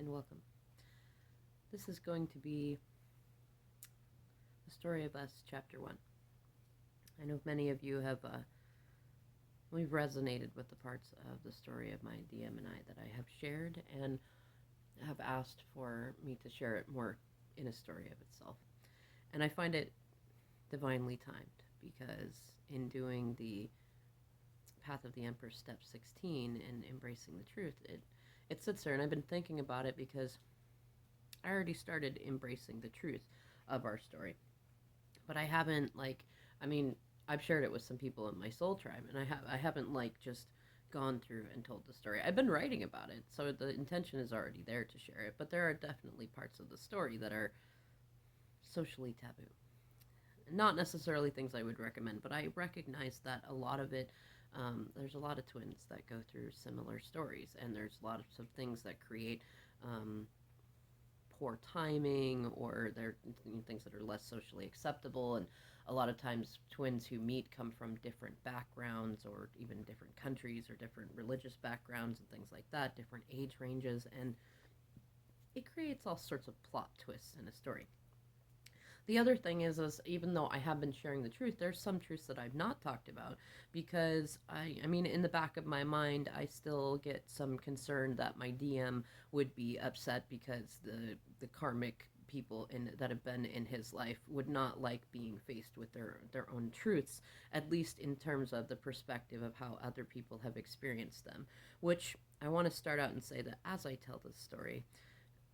and welcome. This is going to be the story of us, chapter one. I know many of you have we've resonated with the parts of the story of my DM and I that I have shared, and have asked for me to share it more in a story of itself. And I find it divinely timed because in doing the Path of the Emperor step 16 and embracing the truth, it sits there, and I've been thinking about it because I already started embracing the truth of our story. But I haven't I mean, I've shared it with some people in my soul tribe, and I haven't just gone through and told the story. I've been writing about it, so the intention is already there to share it, but there are definitely parts of the story that are socially taboo. Not necessarily things I would recommend, but I recognize that a lot of it, there's a lot of twins that go through similar stories, and there's lots of things that create um, poor timing, or they're things that are less socially acceptable. And a lot of times twins who meet come from different backgrounds, or even different countries, or different religious backgrounds and things like that, different age ranges, and it creates all sorts of plot twists in a story. The other thing is even though I have been sharing the truth, there's some truths that I've not talked about because I mean, in the back of my mind, I still get some concern that my DM would be upset because the karmic people that have been in his life would not like being faced with their own truths, at least in terms of the perspective of how other people have experienced them. Which I want to start out and say that as I tell this story,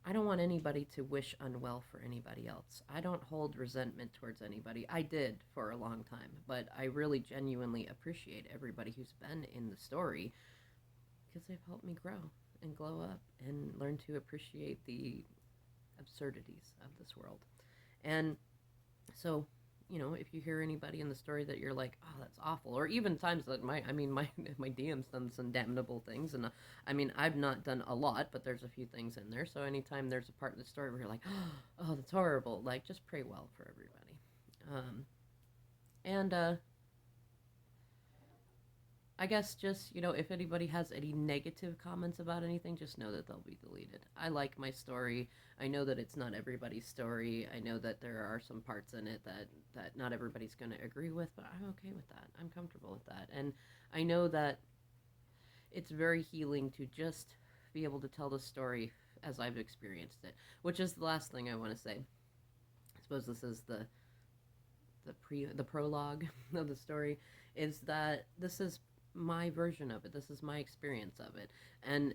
I don't want anybody to wish unwell for anybody else. I don't hold resentment towards anybody. I did for a long time, but I really genuinely appreciate everybody who's been in the story because they've helped me grow and glow up and learn to appreciate the absurdities of this world. And so, if you hear anybody in the story that you're like, oh, that's awful, or even times that my DM's done some damnable things, and I mean, I've not done a lot, but there's a few things in there. So anytime there's a part in the story where you're like, oh, that's horrible, just pray well for everybody. And I guess just, if anybody has any negative comments about anything, just know that they'll be deleted. I like my story. I know that it's not everybody's story. I know that there are some parts in it that not everybody's going to agree with, but I'm okay with that. I'm comfortable with that. And I know that it's very healing to just be able to tell the story as I've experienced it, which is the last thing I want to say. I suppose this is the prologue of the story, is that this is my version of it. This is my experience of it. And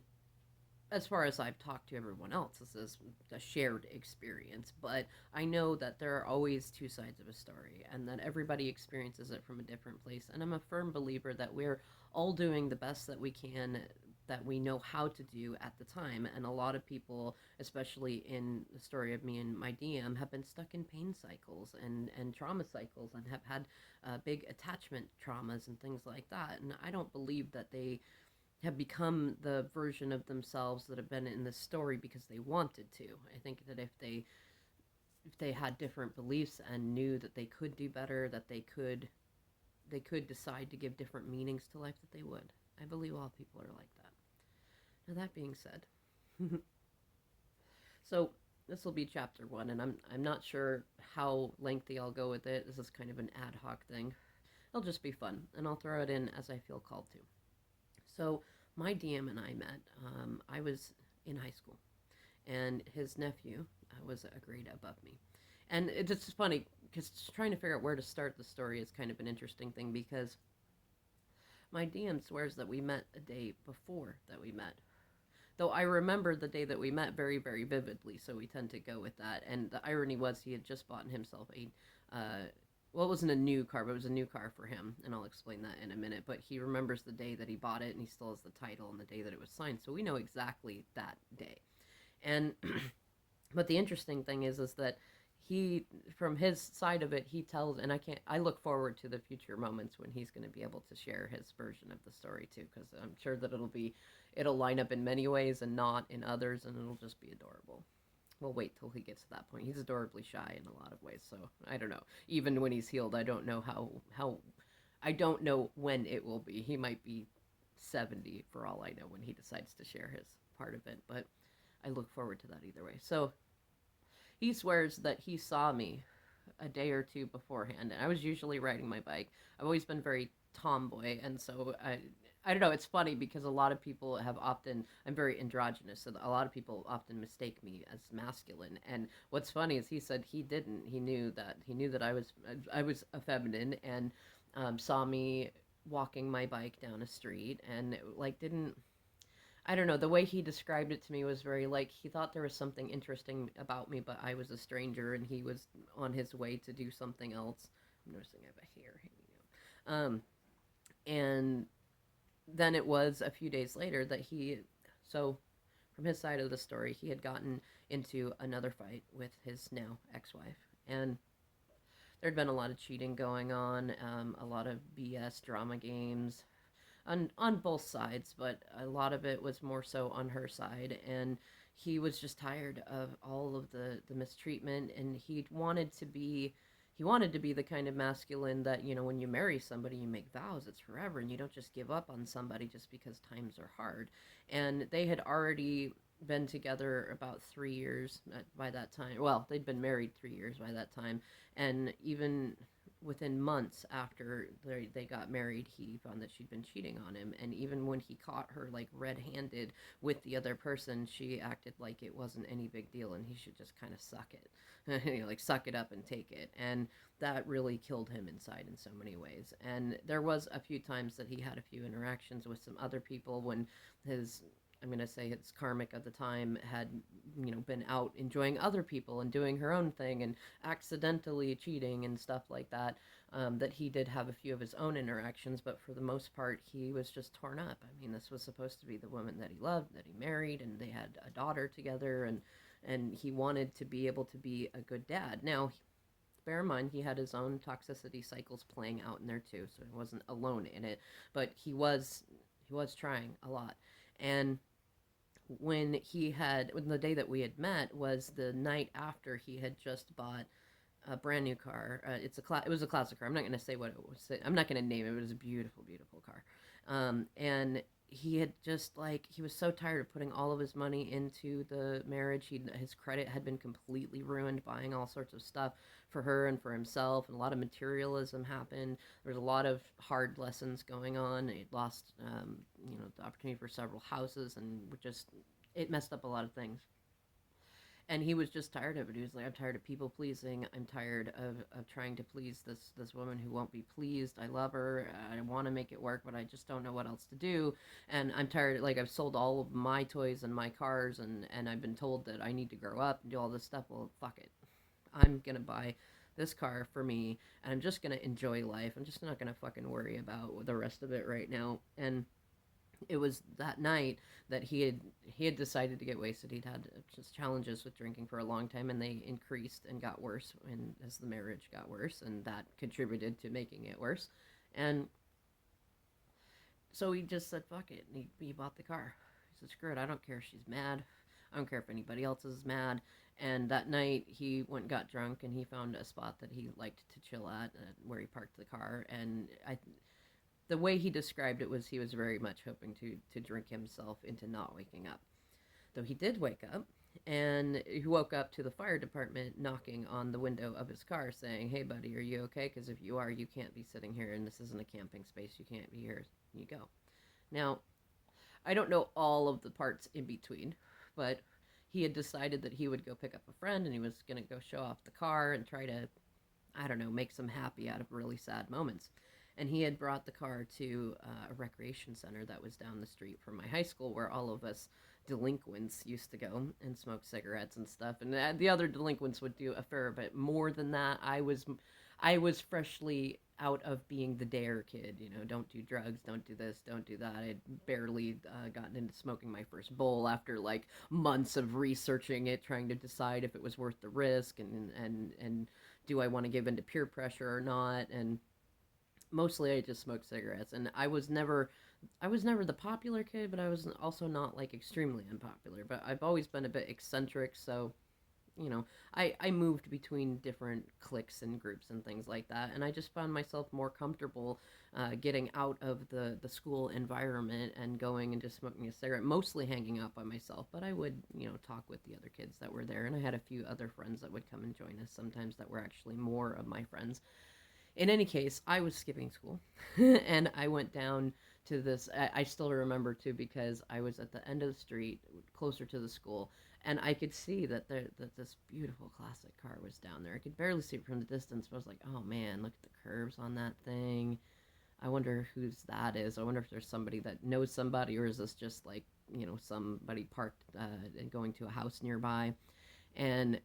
as far as I've talked to everyone else, this is a shared experience. But I know that there are always two sides of a story, and that everybody experiences it from a different place. And I'm a firm believer that we're all doing the best that we can, that we know how to do at the time. And a lot of people, especially in the story of me and my DM, have been stuck in pain cycles and trauma cycles, and have had big attachment traumas and things like that. And I don't believe that they have become the version of themselves that have been in this story because they wanted to. I think that if they had different beliefs and knew that they could do better, that they could decide to give different meanings to life, that they would. I believe all people are like that. Now that being said, so this will be chapter one, and I'm not sure how lengthy I'll go with it. This is kind of an ad hoc thing. It'll just be fun, and I'll throw it in as I feel called to. So my DM and I met. I was in high school, and his nephew was a grade above me. And it's just funny because trying to figure out where to start the story is kind of an interesting thing, because my DM swears that we met a day before that we met. Though I remember the day that we met very, very vividly, so we tend to go with that. And the irony was he had just bought himself well, it wasn't a new car, but it was a new car for him, and I'll explain that in a minute. But he remembers the day that he bought it, and he still has the title and the day that it was signed, so we know exactly that day. And but the interesting thing is that he, from his side of it, he tells, and I look forward to the future moments when he's going to be able to share his version of the story too, because I'm sure that it'll line up in many ways and not in others, and it'll just be adorable. We'll wait till he gets to that point. He's adorably shy in a lot of ways, so I don't know. Even when he's healed, I don't know how I don't know when it will be. He might be 70 for all I know when he decides to share his part of it. But I look forward to that either way. So he swears that he saw me a day or two beforehand, and I was usually riding my bike. I've always been very tomboy, and so I don't know. It's funny because a lot of people have often. I'm very androgynous, so a lot of people often mistake me as masculine. And what's funny is he said he didn't. He knew that I was a feminine, and saw me walking my bike down a street, and it, like didn't. I don't know. The way he described it to me was very like he thought there was something interesting about me, but I was a stranger and he was on his way to do something else. I'm noticing I have a hair hanging out. And then it was a few days later that so from his side of the story, he had gotten into another fight with his now ex-wife, and there'd been a lot of cheating going on, a lot of BS drama games, on both sides, but a lot of it was more so on her side, and he was just tired of all of the mistreatment, and he wanted to be the kind of masculine that, when you marry somebody, you make vows, it's forever, and you don't just give up on somebody just because times are hard. And they had already been together about 3 years by that time. Well, they'd been married 3 years by that time, and even within months after they got married, he found that she'd been cheating on him. And even when he caught her like red-handed with the other person, she acted like it wasn't any big deal and he should just kind of suck it. Like suck it up and take it. And that really killed him inside in so many ways. And there was a few times that he had a few interactions with some other people when his, I'm going to say his karmic at the time had, been out enjoying other people and doing her own thing and accidentally cheating and stuff like that. That he did have a few of his own interactions, but for the most part, he was just torn up. I mean, this was supposed to be the woman that he loved, that he married, and they had a daughter together, and he wanted to be able to be a good dad. Now, bear in mind, he had his own toxicity cycles playing out in there too, so he wasn't alone in it, but he was trying a lot. And when the day that we had met was the night after he had just bought a brand new car. It was a classic car. I'm not going to say what it was. I'm not going to name it. It was a beautiful, beautiful car. And he had just like he was so tired of putting all of his money into the marriage. His credit had been completely ruined, buying all sorts of stuff for her and for himself, and a lot of materialism happened. There was a lot of hard lessons going on. He lost, the opportunity for several houses, and it messed up a lot of things. And he was just tired of it. He was like, I'm tired of people pleasing. I'm tired of trying to please this woman who won't be pleased. I love her. I want to make it work, but I just don't know what else to do. And I'm tired. Like, I've sold all of my toys and my cars, and I've been told that I need to grow up and do all this stuff. Well, fuck it. I'm going to buy this car for me, and I'm just going to enjoy life. I'm just not going to fucking worry about the rest of it right now. And it was that night that he had decided to get wasted. He'd had just challenges with drinking for a long time, and they increased and got worse and as the marriage got worse, and that contributed to making it worse. And so he just said fuck it, and he bought the car. He said screw it, I don't care if she's mad, I don't care if anybody else is mad. And that night he went and got drunk, and he found a spot that he liked to chill at, where he parked the car. And the way he described it was he was very much hoping to drink himself into not waking up. Though he did wake up, and he woke up to the fire department knocking on the window of his car saying, hey buddy, are you okay? Because if you are, you can't be sitting here, and this isn't a camping space. You can't be here. You go. Now, I don't know all of the parts in between, but he had decided that he would go pick up a friend, and he was going to go show off the car and try to, I don't know, make some happy out of really sad moments. And he had brought the car to a recreation center that was down the street from my high school, where all of us delinquents used to go and smoke cigarettes and stuff. And the other delinquents would do a fair bit more than that. I was freshly out of being the dare kid, don't do drugs, don't do this, don't do that. I'd barely gotten into smoking my first bowl after like months of researching it, trying to decide if it was worth the risk, and do I want to give in to peer pressure or not. And mostly I just smoked cigarettes, and I was never the popular kid, but I was also not like extremely unpopular. But I've always been a bit eccentric, so I moved between different cliques and groups and things like that, and I just found myself more comfortable getting out of the school environment and going and just smoking a cigarette, mostly hanging out by myself. But I would, talk with the other kids that were there, and I had a few other friends that would come and join us sometimes that were actually more of my friends. In any case, I was skipping school and I went down to this. I still remember too because I was at the end of the street, closer to the school, and I could see that this beautiful classic car was down there. I could barely see it from the distance, but I was like, oh man, look at the curves on that thing. I wonder whose that is. I wonder if there's somebody that knows somebody, or is this just like, somebody parked and going to a house nearby? And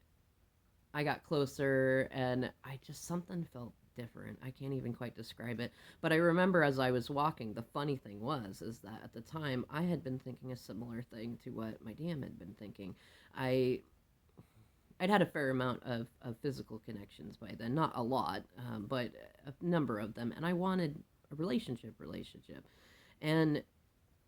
I got closer and I just something felt different. I can't even quite describe it. But I remember as I was walking, the funny thing was is that at the time I had been thinking a similar thing to what my DM had been thinking. I I'd had a fair amount of physical connections by then, not a lot, but a number of them, and I wanted a relationship, and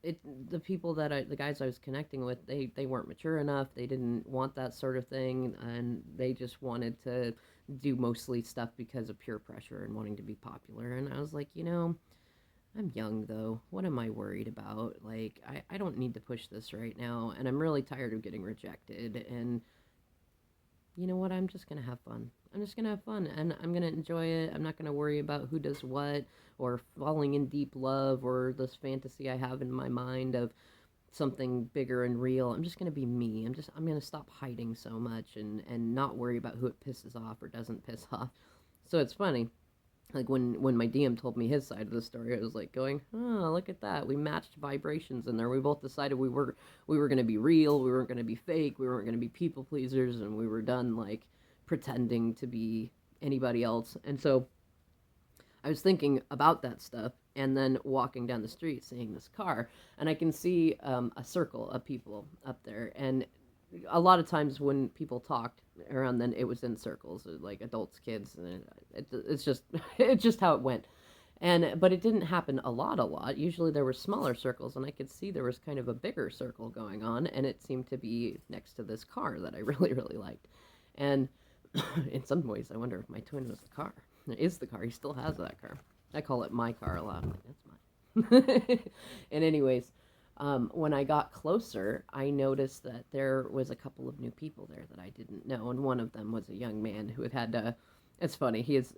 it the people the guys I was connecting with, they weren't mature enough. They didn't want that sort of thing, and they just wanted to do mostly stuff because of peer pressure and wanting to be popular. And I was like, I'm young though. What am I worried about? Like, I don't need to push this right now, and I'm really tired of getting rejected. And you know what? I'm just gonna have fun. I'm just gonna have fun, and I'm gonna enjoy it. I'm not gonna worry about who does what, or falling in deep love, or this fantasy I have in my mind of something bigger and real. I'm just gonna be me. I'm gonna stop hiding so much and not worry about who it pisses off or doesn't piss off. So it's funny, like when my DM told me his side of the story, I was like going, oh, look at that. We matched vibrations in there. We both decided we were going to be real. We weren't going to be fake. We weren't going to be people pleasers, and we were done like pretending to be anybody else. And so I was thinking about that stuff, and then walking down the street, seeing this car, and I can see a circle of people up there, and a lot of times when people talked around then, it was in circles, like adults, kids, and it's just it's just how it went. And but it didn't happen a lot. Usually there were smaller circles, and I could see there was kind of a bigger circle going on, and it seemed to be next to this car that I really liked. And in some ways I wonder if my twin was the car. It is the car. He still has that car. I call it my car a lot. I'm like, that's mine. And anyways, when I got closer, I noticed that there was a couple of new people there that I didn't know, and one of them was a young man who had it's funny, he is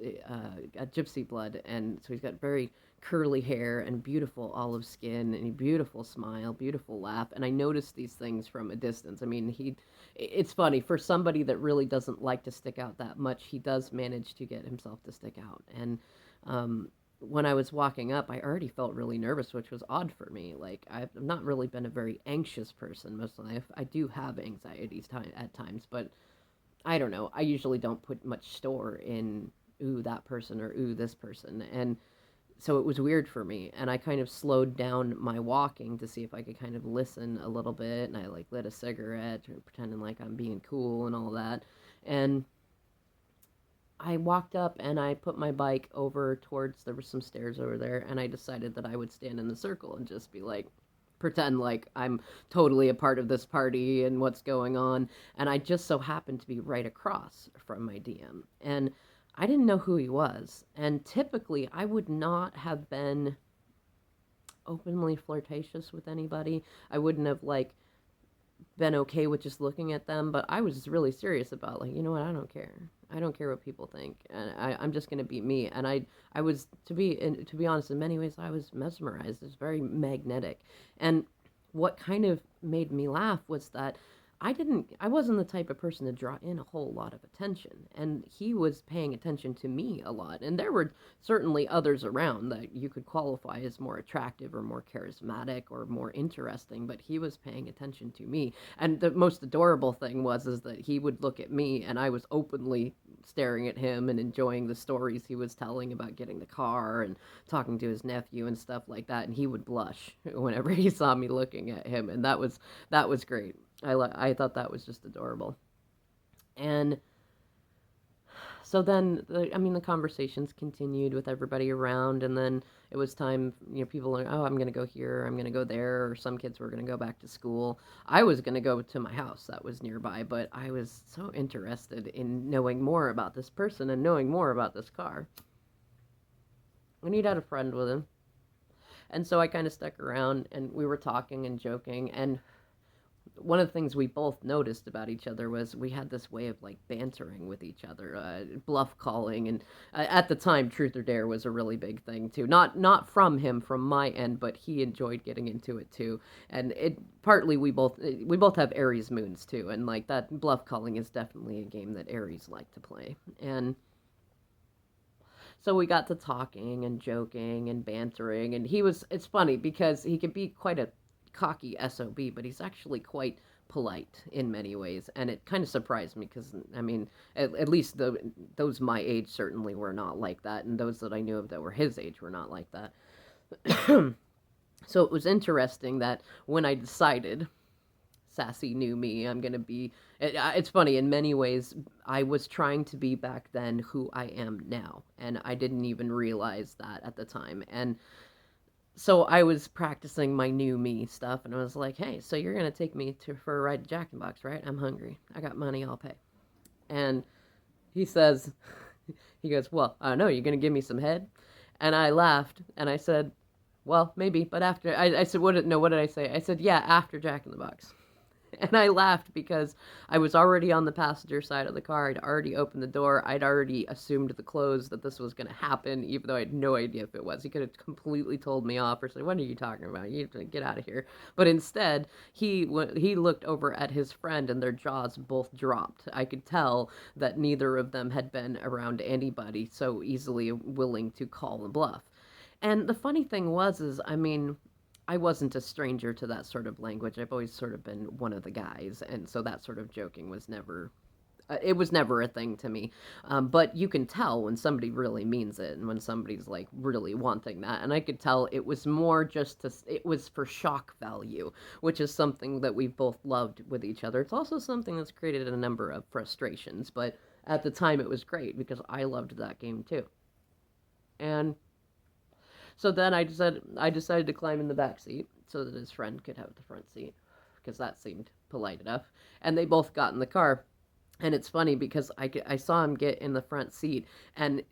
got gypsy blood, and so he's got very curly hair and beautiful olive skin and a beautiful smile, beautiful laugh, and I noticed these things from a distance. I mean, it's funny, for somebody that really doesn't like to stick out that much, he does manage to get himself to stick out. And um, when I was walking up, I already felt really nervous, which was odd for me. Like, I've not really been a very anxious person most of my life. I do have anxieties at times, but I don't know. I usually don't put much store in, ooh, that person, or ooh, this person. And so it was weird for me. And I kind of slowed down my walking to see if I could kind of listen a little bit. And I like lit a cigarette, pretending like I'm being cool and all that. And I walked up and I put my bike over towards, there were some stairs over there, and I decided that I would stand in the circle and just be like, pretend like I'm totally a part of this party and what's going on. And I just so happened to be right across from my DM. And I didn't know who he was. And typically I would not have been openly flirtatious with anybody. I wouldn't have like been okay with just looking at them, but I was really serious about, like, you know what, I don't care. I don't care what people think, and I'm just gonna be me. And I was, to be honest, in many ways, I was mesmerized. It's very magnetic, and what kind of made me laugh was that I wasn't the type of person to draw in a whole lot of attention, and he was paying attention to me a lot. And there were certainly others around that you could qualify as more attractive or more charismatic or more interesting, but he was paying attention to me. And the most adorable thing was is that he would look at me, and I was openly staring at him and enjoying the stories he was telling about getting the car and talking to his nephew and stuff like that, and he would blush whenever he saw me looking at him, and that was great. I thought that was just adorable. And So then, the conversations continued with everybody around, and then it was time, people are, oh, I'm going to go here, I'm going to go there, or some kids were going to go back to school. I was going to go to my house that was nearby, but I was so interested in knowing more about this person and knowing more about this car. And he'd had a friend with him. And so I kind of stuck around, and we were talking and joking, and one of the things we both noticed about each other was we had this way of like bantering with each other, bluff calling, and at the time, truth or dare was a really big thing too. Not from him, from my end, but he enjoyed getting into it too. And it partly we both have Aries moons too, and like that bluff calling is definitely a game that Aries like to play. And so we got to talking and joking and bantering, and it's funny because he could be quite a cocky SOB, but he's actually quite polite in many ways. And it kind of surprised me because, at least those my age certainly were not like that, and those that I knew of that were his age were not like that. So it was interesting that when I decided sassy new me. I'm going to be. It's funny, in many ways, I was trying to be back then who I am now. And I didn't even realize that at the time. And so I was practicing my new me stuff. And I was like, hey, so you're going to take me for a ride to Jack in the Box, right? I'm hungry. I got money. I'll pay. And he says, he goes, well, I don't know. You're going to give me some head? And I laughed. And I said, well, maybe. But after, I said, what did I say? I said, yeah, after Jack in the Box. And I laughed because I was already on the passenger side of the car. I'd already opened the door. I'd already assumed the close that this was going to happen, even though I had no idea if it was. He could have completely told me off or said, what are you talking about? You have to get out of here. But instead, he looked over at his friend and their jaws both dropped. I could tell that neither of them had been around anybody so easily willing to call and bluff. And the funny thing was, I wasn't a stranger to that sort of language. I've always sort of been one of the guys, and so that sort of joking was never. It was never a thing to me. But you can tell when somebody really means it and when somebody's like really wanting that. And I could tell it was more it was for shock value, which is something that we've both loved with each other. It's also something that's created a number of frustrations, but at the time it was great because I loved that game too. And so then I decided to climb in the back seat so that his friend could have the front seat because that seemed polite enough. And they both got in the car. And it's funny because I saw him get in the front seat, and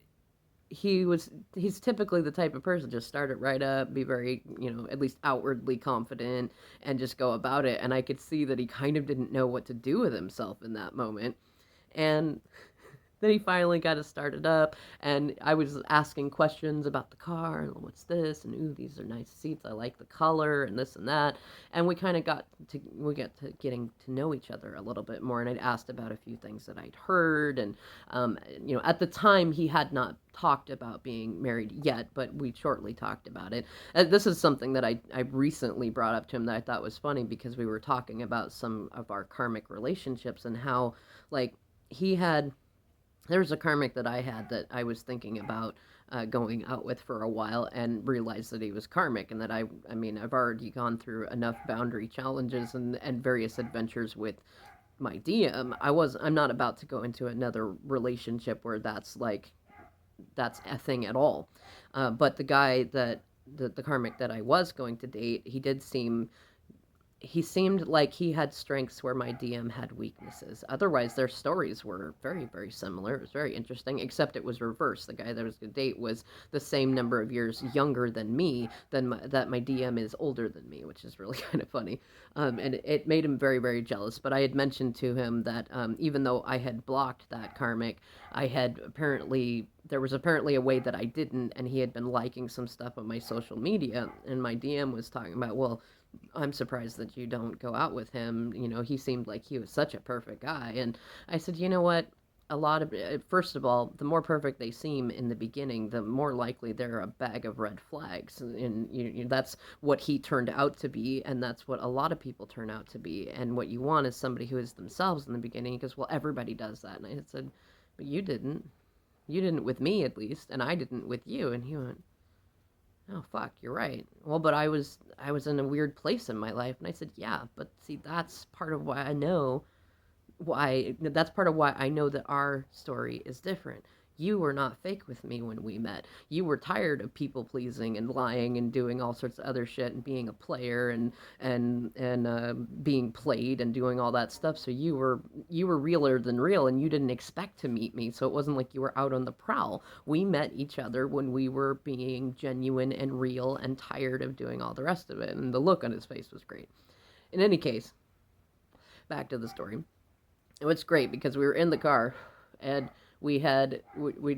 he's typically the type of person just start it right up, be very, at least outwardly confident and just go about it. And I could see that he kind of didn't know what to do with himself in that moment. And then he finally got it started up, and I was asking questions about the car, and what's this, and ooh, these are nice seats, I like the color, and this and that, and we got to getting to know each other a little bit more, and I'd asked about a few things that I'd heard, and at the time he had not talked about being married yet, but we shortly talked about it. This is something that I recently brought up to him that I thought was funny because we were talking about some of our karmic relationships and how, like, he had there was a karmic that I had that I was thinking about going out with for a while and realized that he was karmic and that I've already gone through enough boundary challenges and various adventures with my DM. I'm not about to go into another relationship where that's a thing at all. But the guy the karmic that I was going to date, he seemed like he had strengths where my DM had weaknesses. Otherwise, their stories were very, very similar. It was very interesting, except it was reversed. The guy that I was going to date was the same number of years younger than me, that my DM is older than me, which is really kind of funny. And it made him very, very jealous. But I had mentioned to him that even though I had blocked that karmic, there was apparently a way that I didn't, and he had been liking some stuff on my social media, and my DM was talking about, well, I'm surprised that you don't go out with him. He seemed like he was such a perfect guy. And I said, you know what? First of all, the more perfect they seem in the beginning, the more likely they're a bag of red flags. And that's what he turned out to be. And that's what a lot of people turn out to be. And what you want is somebody who is themselves in the beginning. He goes, well, everybody does that. And I said, but you didn't. You didn't with me, at least. And I didn't with you. And he went, oh fuck, you're right. Well, but I was in a weird place in my life, and I said, yeah, but see, that's part of why I know why that's part of why I know that our story is different. You were not fake with me when we met. You were tired of people pleasing and lying and doing all sorts of other shit and being a player and being played and doing all that stuff. So you were realer than real, and you didn't expect to meet me. So it wasn't like you were out on the prowl. We met each other when we were being genuine and real and tired of doing all the rest of it. And the look on his face was great. In any case, back to the story. It was great because we were in the car and we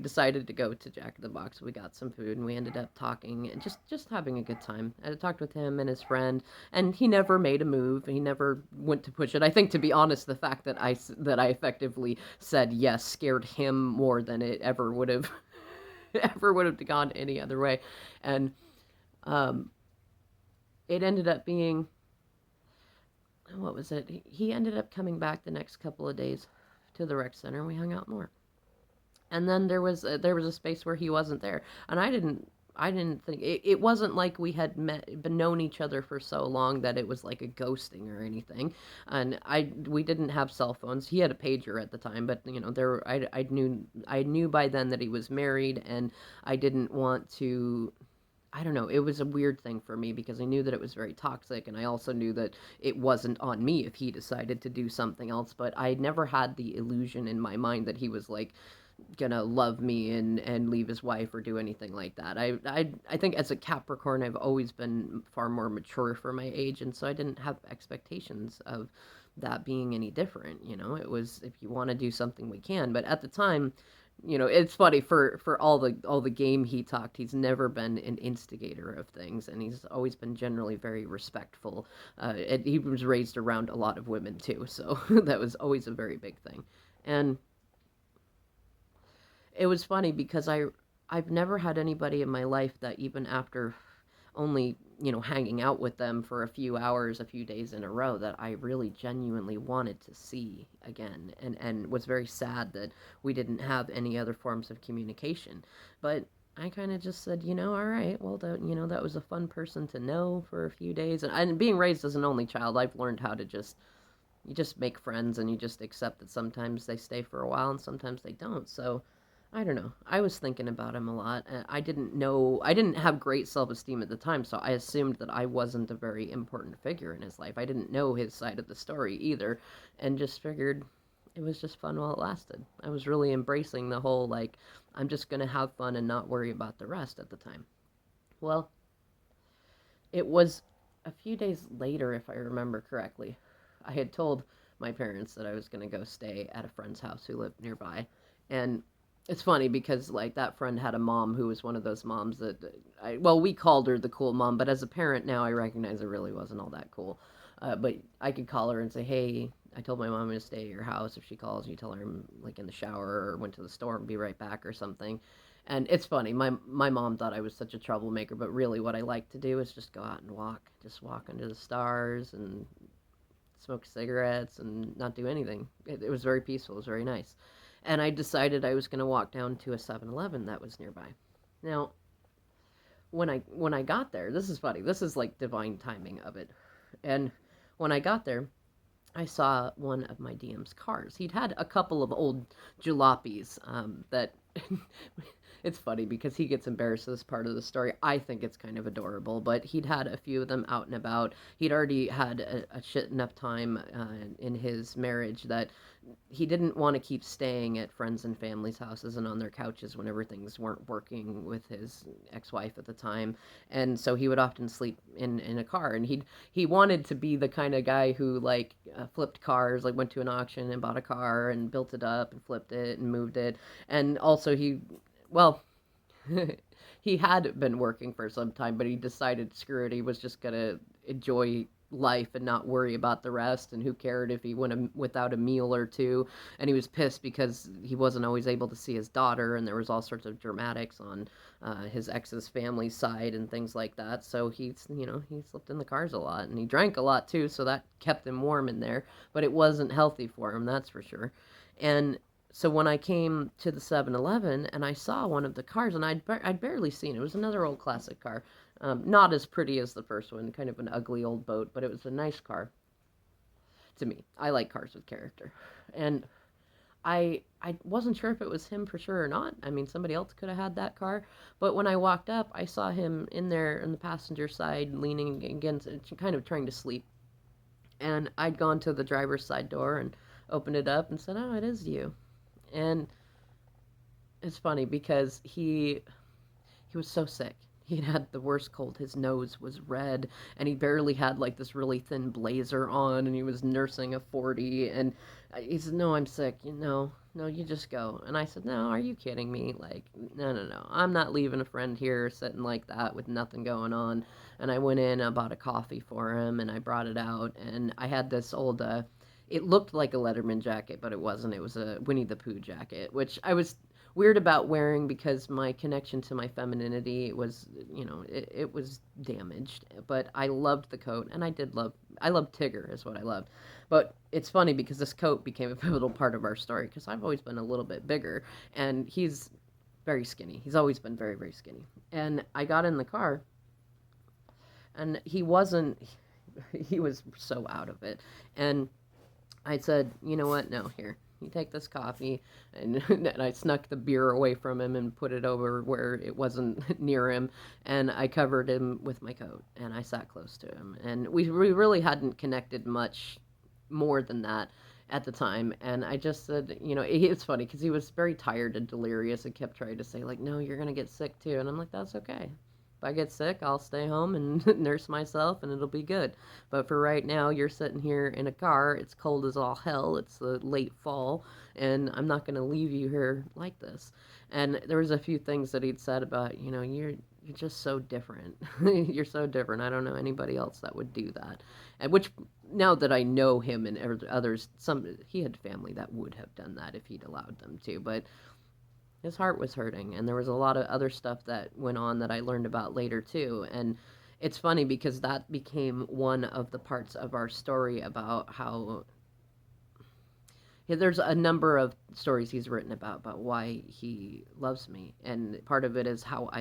decided to go to Jack in the Box. We got some food and we ended up talking and just having a good time. I talked with him and his friend, and he never made a move. He never went to push it. I think, to be honest, the fact that I effectively said yes scared him more than it ever would have ever would have gone any other way. And um, it ended up being, what was it? He ended up coming back the next couple of days to the rec center, and we hung out more. And then there was a space where he wasn't there, and I didn't think it wasn't like we had been known each other for so long that it was like a ghosting or anything. And we didn't have cell phones. He had a pager at the time, but I knew by then that he was married, and I didn't want to. I don't know. It was a weird thing for me because I knew that it was very toxic, and I also knew that it wasn't on me if he decided to do something else. But I never had the illusion in my mind that he was like gonna love me and leave his wife or do anything like that. I think as a Capricorn, I've always been far more mature for my age, and so I didn't have expectations of that being any different. It was, if you want to do something, we can. But at the time, it's funny, for all the game he talked, he's never been an instigator of things, and he's always been generally very respectful. And he was raised around a lot of women too, so that was always a very big thing. And it was funny because I've never had anybody in my life that, even after only, hanging out with them for a few hours, a few days in a row, that I really genuinely wanted to see again, and was very sad that we didn't have any other forms of communication. But I kind of just said, all right, well, that was a fun person to know for a few days. And being raised as an only child, I've learned how to you just make friends, and you just accept that sometimes they stay for a while and sometimes they don't. So I don't know. I was thinking about him a lot. I didn't know, I didn't have great self esteem at the time, so I assumed that I wasn't a very important figure in his life. I didn't know his side of the story either, and just figured it was just fun while it lasted. I was really embracing the whole, like, I'm just going to have fun and not worry about the rest at the time. Well, it was a few days later, if I remember correctly. I had told my parents that I was going to go stay at a friend's house who lived nearby. And it's funny because, like, that friend had a mom who was one of those moms that well, we called her the cool mom, but as a parent now, I recognize it really wasn't all that cool. But I could call her and say, hey, I told my mom I'm going to stay at your house. If she calls, you tell her I'm, like, in the shower or went to the store and be right back or something. And it's funny, my mom thought I was such a troublemaker, but really what I like to do is just go out and just walk under the stars and smoke cigarettes and not do anything. It was very peaceful. It was very nice. And I decided I was going to walk down to a 7-Eleven that was nearby. Now, when I got there, this is funny. This is like divine timing of it. And when I got there, I saw one of my DM's cars. He'd had a couple of old jalopies that it's funny because he gets embarrassed as part of the story. I think it's kind of adorable, but he'd had a few of them out and about. He'd already had a shit enough time in his marriage that he didn't want to keep staying at friends and family's houses and on their couches whenever things weren't working with his ex-wife at the time. And so he would often sleep in a car, and he wanted to be the kind of guy who, like, flipped cars, like went to an auction and bought a car and built it up and flipped it and moved it. And also well, he had been working for some time, but he decided, screw it, he was just gonna enjoy life and not worry about the rest, and who cared if he went without a meal or two. And he was pissed because he wasn't always able to see his daughter, and there was all sorts of dramatics on his ex's family side and things like that. So he slept in the cars a lot, and he drank a lot too, so that kept him warm in there, but it wasn't healthy for him, that's for sure. And so when I came to the 7-Eleven and I saw one of the cars, and I'd barely seen it. It was another old classic car. Not as pretty as the first one, kind of an ugly old boat, but it was a nice car. to me. I like cars with character. And I wasn't sure if it was him for sure or not. I mean, somebody else could have had that car. But when I walked up, I saw him in there in the passenger side, leaning against, kind of trying to sleep. And I'd gone to the driver's side door and opened it up and said, "Oh, it is you." And it's funny because he was so sick. He had the worst cold. His nose was red, and he barely had like this really thin blazer on, and he was nursing a 40. And he said, "No, I'm sick. No, you just go." And I said, "No, are you kidding me? Like, no, no, no. I'm not leaving a friend here sitting like that with nothing going on." And I went in, I bought a coffee for him, and I brought it out, and I had this old, it looked like a Letterman jacket, but it wasn't. It was a Winnie the Pooh jacket, which I was weird about wearing because my connection to my femininity was, it was damaged. But I loved the coat, and I loved Tigger, is what I loved. But it's funny because this coat became a pivotal part of our story because I've always been a little bit bigger, and he's very skinny. He's always been very, very skinny. And I got in the car, and he wasn't, he was so out of it. And I said, "You know what? No, here, you take this coffee." And I snuck the beer away from him and put it over where it wasn't near him. And I covered him with my coat and I sat close to him. And we really hadn't connected much more than that at the time. And I just said, it's funny because he was very tired and delirious and kept trying to say, like, "No, you're going to get sick too." And I'm like, "That's okay. If I get sick, I'll stay home and nurse myself and it'll be good. But for right now, you're sitting here in a car. It's cold as all hell. It's the late fall, and I'm not going to leave you here like this." And there was a few things that he'd said about, you're just so different. You're so different. I don't know anybody else that would do that. And which now that I know him and others, he had family that would have done that if he'd allowed them to. But his heart was hurting, and there was a lot of other stuff that went on that I learned about later too. And it's funny because that became one of the parts of our story about how, yeah, there's a number of stories he's written about why he loves me, and part of it is how I